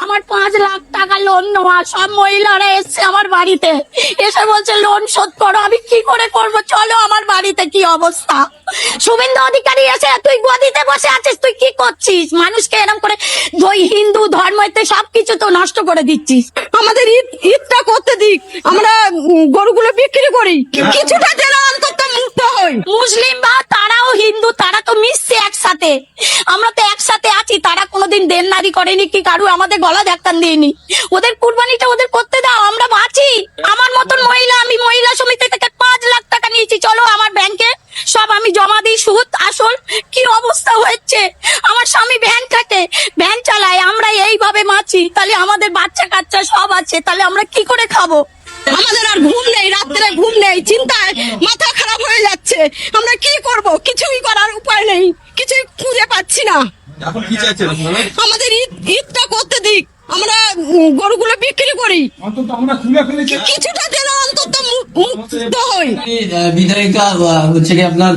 আমার 5 লাখ টাকা লোন নেওয়া, সব মহিলারা এসছে আমার বাড়িতে, এসে বলছে লোন শোধ করো। আমি কি করে করব? চলো আমার বাড়িতে, কি অবস্থা। শুভেন্দু অধিকারী এসে, তুই গদিতে বসে আছিস, তুই কি করছিস? মানুষকে এরকম করে ওই হিন্দু ধর্মতে সবকিছু তো নষ্ট করে দিচ্ছিস। আমাদের ঈদটা করতে দিক, আমরা গরুগুলো বিক্রি করি, কিছুটা যেন অন্তত মুক্ত হই। মুসলিম বা তারাও হিন্দু, তারা তো মিশছে একসাথে, আমরা তো একসাথে আছি। তারা কোনোদিন দেনদারি করেনি কি কারু আমাদের গলা ধাক্কান দিইনি। ওদের কুরবানিটা ওদের করতে দাও, আমরা বাঁচি। আমার মতন মহিলা, আমি মহিলা সমিতি থেকে 5 লাখ টাকা নিয়েছি, চলো আমার ব্যাংকে সব আমি জমা দিই, সুদ আসল। কি অবস্থা হচ্ছে, আমার স্বামী ভ্যান চালায়, আমরা এইভাবে বাঁচি। তাহলে আমাদের বাচ্চা কাচ্চা সব আছে, তাহলে আমরা কি করে খাবো? আমাদের আর ঘুম নেই, রাত্রে ঘুম নেই, চিন্তায় মাথা খারাপ হয়ে যাচ্ছে। আমরা কি করব? কিছুই করার উপায় নেই, কিছুই খুঁজে পাচ্ছি না। এখন কি চাইছেন আপনারা? আমাদের ঈদটা করতে দিক, আমরা গরুগুলো বিক্রি করি, অন্তত আমরা খুলে ফেলেছি। কিছুটা যেন অন্তত মুক্ত হই। বিধায়িকা হচ্ছে কি আপনার